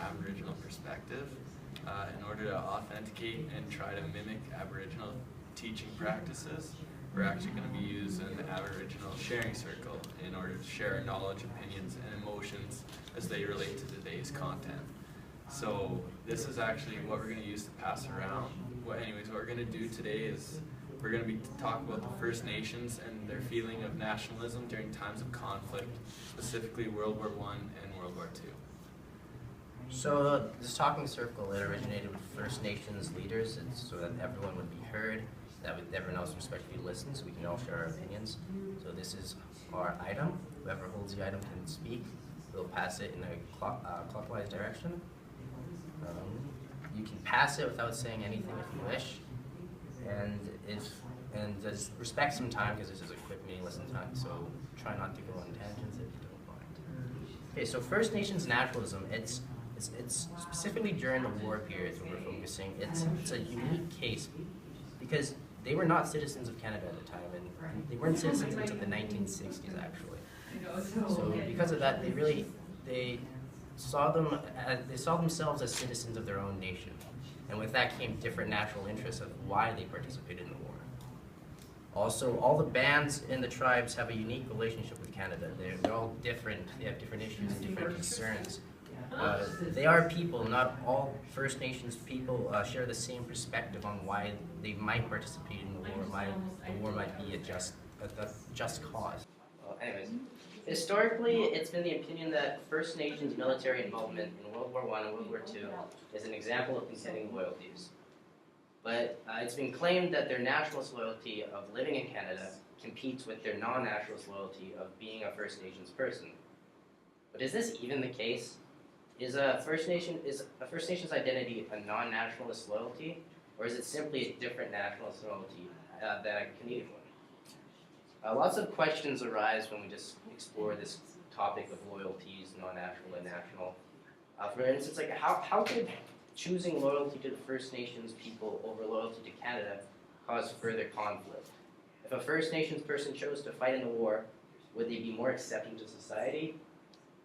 Aboriginal perspective. In order to authenticate and try to mimic Aboriginal teaching practices, we're actually going to be using the Aboriginal sharing circle in order to share our knowledge, opinions, and emotions as they relate to today's content. So this is actually what we're going to use to pass around. What we're going to do today is we're going to be talking about the First Nations and their feeling of nationalism during times of conflict, specifically World War I and World War II. So this talking circle, it originated with First Nations leaders. It's so that everyone would be heard, that everyone else respectfully listen, so we can all share our opinions. So this is our item. Whoever holds the item can speak. We'll pass it in a clockwise direction. You can pass it without saying anything if you wish. And just respect some time, because this is a quick meeting, listen time, so try not to go on tangents if you don't mind. Okay, so First Nations naturalism, it's specifically during the war periods when we're focusing. It's a unique case because they were not citizens of Canada at the time, and they weren't citizens until the 1960s actually. So because of that, they saw themselves as citizens of their own nation, and with that came different natural interests of why they participated in the war. Also, all the bands in the tribes have a unique relationship with Canada. They're all different. They have different issues and different concerns. They are people. Not all First Nations people share the same perspective on why they might participate in the war. The war might be a just cause. Anyways, historically, it's been the opinion that First Nations military involvement in World War I and World War II is an example of contending loyalties. But it's been claimed that their nationalist loyalty of living in Canada competes with their non-nationalist loyalty of being a First Nations person. But is this even the case? Is a First Nations identity a non-nationalist loyalty, or is it simply a different nationalist loyalty than a Canadian one? Lots of questions arise when we just explore this topic of loyalties, non-national and national. For instance, like how could choosing loyalty to the First Nations people over loyalty to Canada cause further conflict? If a First Nations person chose to fight in the war, would they be more accepting to society?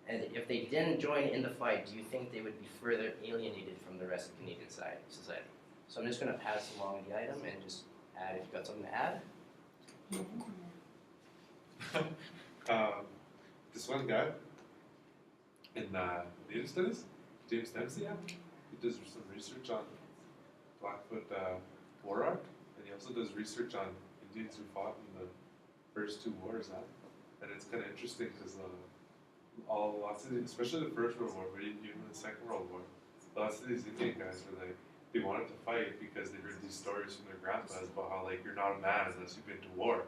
And if they didn't join in the fight, do you think they would be further alienated from the rest of Canadian society? So I'm just going to pass along the item and just add if you've got something to add. This one guy in data studies, James Dempsey, he does some research on Blackfoot war art, and he also does research on Indians who fought in the first two wars. And it's kind of interesting because lots of these, especially the First World War, but even the Second World War, lots of these Indian guys were like, they wanted to fight because they heard these stories from their grandpas about how like you're not a man unless you've been to war,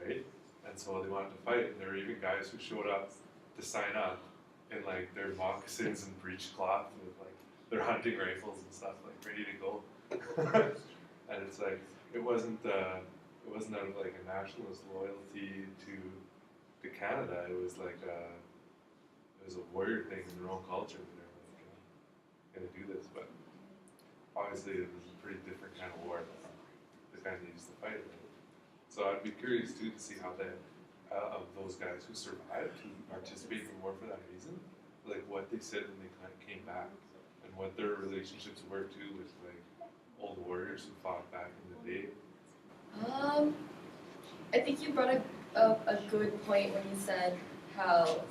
right? And so they wanted to fight, and there were even guys who showed up to sign up in like their moccasins and breechcloth with like their hunting rifles and stuff, like ready to go. And it's like it wasn't out of like a nationalist loyalty to Canada. It was like it was a warrior thing in their own culture. They're like gonna do this, but obviously it was a pretty different kind of war than the kind they used to fight. So I'd be curious too to see how of those guys who survived, who participated in the war for that reason, like what they said when they kind of came back, and what their relationships were too with like old warriors who fought back in the day. I think you brought up a good point when you said how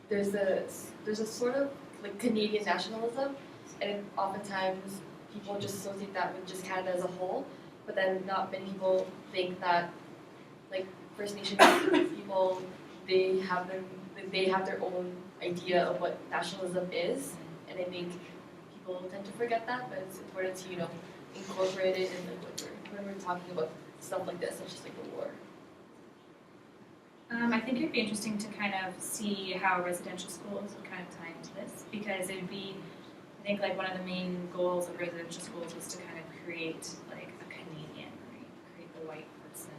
there's a sort of like Canadian nationalism, and oftentimes people just associate that with just Canada as a whole. But then not many people think that like First Nations people, they have their own idea of what nationalism is, and I think people tend to forget that. But it's important to incorporate it in when we're talking about stuff like this, such as like the war. I think it'd be interesting to kind of see how residential schools would kind of tie into this, because it would be, I think, like one of the main goals of residential schools was to kind of create like a Canadian, right? Create the white person,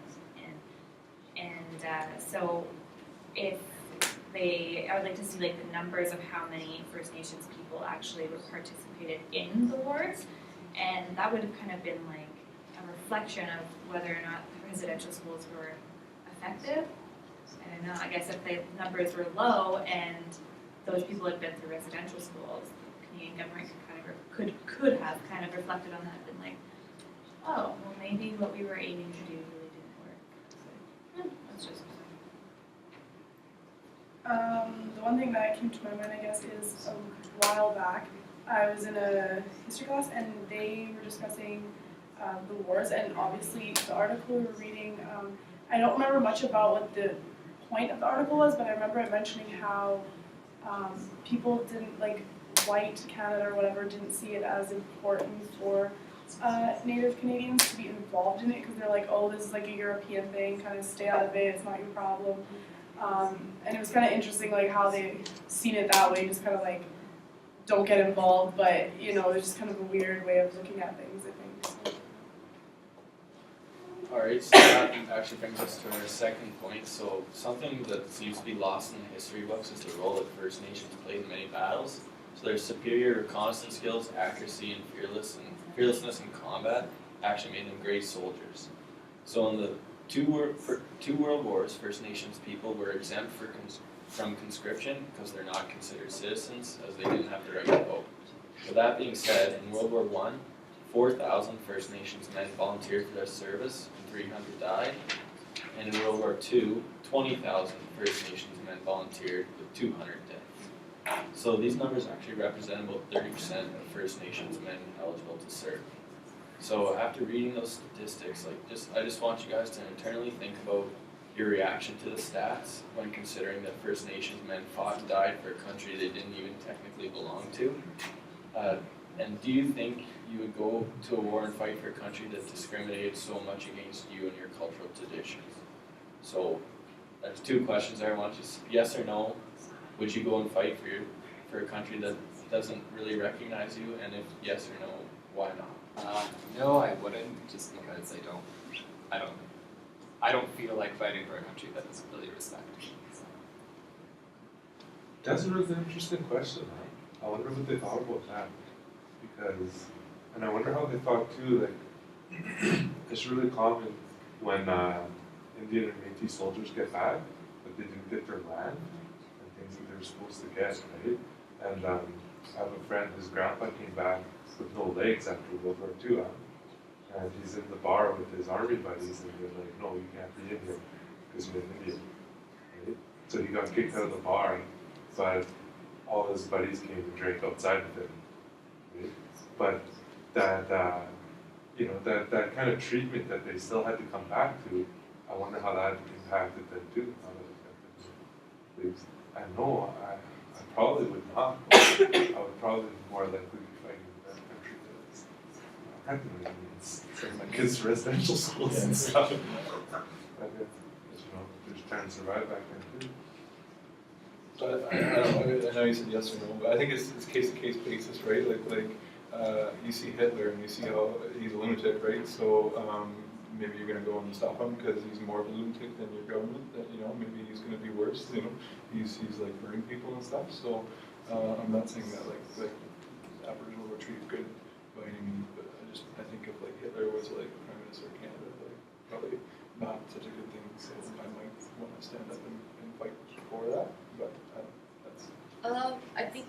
and so if I would like to see like the numbers of how many First Nations people actually participated in the wars, and that would have kind of been like a reflection of whether or not the residential schools were effective. I don't know, I guess if the numbers were low and those people had been through residential schools, Canadian government could have kind of reflected on that and been like, oh, well maybe what we were aiming to do really didn't work. So, that's just. The one thing that came to my mind, I guess, is a while back, I was in a history class and they were discussing the wars, and obviously the article we were reading, I don't remember much about what the point of the article was, but I remember it mentioning how people didn't, like, white Canada or whatever, didn't see it as important for Native Canadians to be involved in it, because they're like, oh, this is like a European thing, kind of stay out of it, it's not your problem. And it was kind of interesting, like, how they seen it that way, just kind of like, don't get involved, but, you know, it's just kind of a weird way of looking at things, I think. So. Alright, so that actually brings us to our second point. So something that seems to be lost in the history books is the role that First Nations played in many battles. So their superior reconnaissance skills, accuracy, and fearlessness in combat actually made them great soldiers. So in the two world wars, First Nations people were exempt from conscription because they're not considered citizens, as they didn't have the right to vote. With that being said, in World War I, 4,000 First Nations men volunteered for their service, and 300 died. And in World War II, 20,000 First Nations men volunteered, with 200 dead. So these numbers actually represent about 30% of First Nations men eligible to serve. So after reading those statistics, I just want you guys to internally think about your reaction to the stats when considering that First Nations men fought and died for a country they didn't even technically belong to. And do you think you would go to a war and fight for a country that discriminated so much against you and your cultural traditions? So there's two questions there. I want you to, yes or no, would you go and fight for a country that doesn't really recognize you? And if yes or no, why not? No, I wouldn't, just because I don't feel like fighting for a country that doesn't really respect me. So. That's a really interesting question, huh? I wonder what they thought about that. Because, and I wonder how they thought too, like, it's really common when Indian and Métis soldiers get back, but they didn't get their land and things that they were supposed to get, right? And I have a friend, his grandpa came back with no legs after World War II, and he's in the bar with his army buddies, and they're like, no, you can't be in here because you're an Indian, right? So he got kicked out of the bar, but all his buddies came and drank outside with him. But that, you know, that kind of treatment that they still had to come back to, I wonder how that impacted them too, how that affected them. I know I probably would not. I would probably be more likely to be fighting in that country that's practically send my kids to residential schools and stuff. But, you know, just trying to survive back then too. But I don't know, I know you said yes or no, but I think it's case-to-case basis, right? Like you see Hitler and you see how he's a lunatic, right? So maybe you're going to go and stop him because he's more of a lunatic than your government. That, you know, maybe he's going to be worse. You know, he's like murdering people and stuff. So I'm not saying that like Aboriginal were treated good by any means, but I think if like Hitler was like Prime Minister of Canada, like probably not such a good thing. So I might want to stand up and fight for that. But that's. I think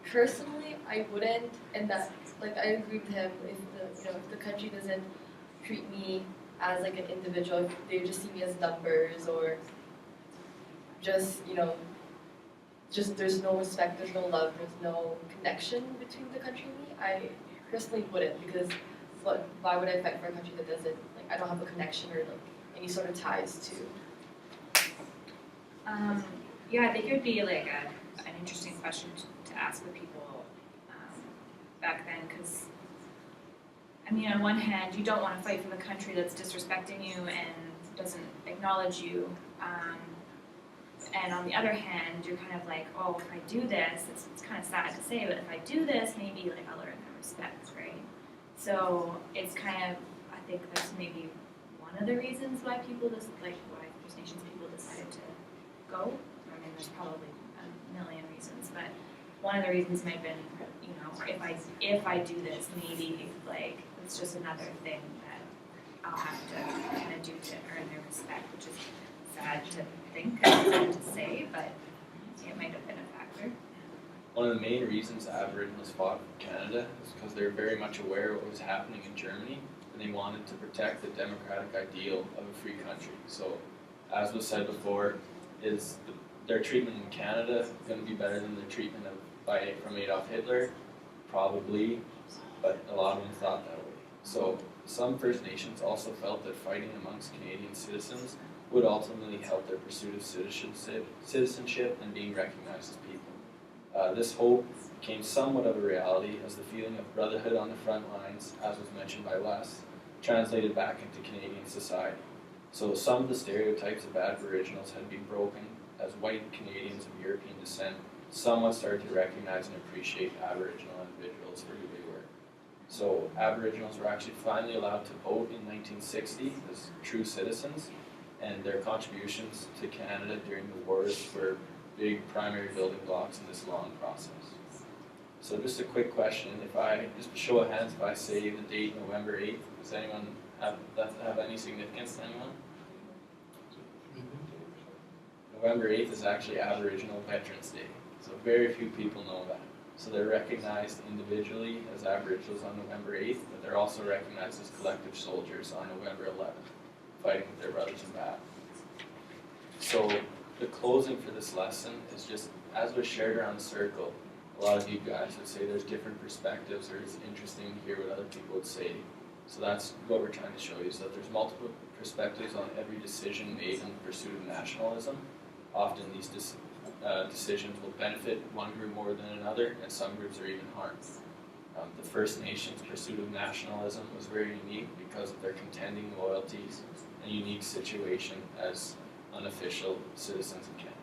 personally I wouldn't, and that, like, I agree with him. If the country doesn't treat me as like an individual, if they just see me as numbers, or just just there's no respect, there's no love, there's no connection between the country and me, I personally wouldn't, because why would I fight for a country that doesn't, like, I don't have a connection or like any sort of ties to. Yeah, I think it would be like an interesting question to ask the people back then, because I mean, on one hand, you don't want to fight for the country that's disrespecting you and doesn't acknowledge you, and on the other hand, you're kind of like, oh, if I do this, it's kind of sad to say, but if I do this, maybe like I'll learn their respect, right? So it's kind of, I think that's maybe one of the reasons why why First Nations people decided to go. I mean, there's probably a million reasons, but one of the reasons might have been, if I do this, maybe like it's just another thing that I'll have to kind of do to earn their respect, which is sad to think and sad to say, but it might have been a factor. One of the main reasons Aboriginals fought for Canada is because they were very much aware of what was happening in Germany, and they wanted to protect the democratic ideal of a free country. So, as was said before, their treatment in Canada going to be better than the treatment from Adolf Hitler? Probably, but a lot of them thought that way. So some First Nations also felt that fighting amongst Canadian citizens would ultimately help their pursuit of citizenship and being recognized as people. This hope became somewhat of a reality as the feeling of brotherhood on the front lines, as was mentioned by Les, translated back into Canadian society. So some of the stereotypes of Aboriginals had been broken as white Canadians of European descent somewhat started to recognize and appreciate Aboriginal individuals for who they were. So Aboriginals were actually finally allowed to vote in 1960 as true citizens, and their contributions to Canada during the wars were big primary building blocks in this long process. So just a quick question, just a show of hands, if I say the date November 8th, does anyone have any significance to anyone? November 8th is actually Aboriginal Veterans Day, so very few people know that. So they're recognized individually as Aboriginals on November 8th, but they're also recognized as collective soldiers on November 11th, fighting with their brothers in battle. So the closing for this lesson is just, as was shared around the circle, a lot of you guys would say there's different perspectives, or it's interesting to hear what other people would say. So that's what we're trying to show you, is that there's multiple perspectives on every decision made in the pursuit of nationalism. Often these decisions will benefit one group more than another, and some groups are even harmed. The First Nations' pursuit of nationalism was very unique because of their contending loyalties and unique situation as unofficial citizens of Canada.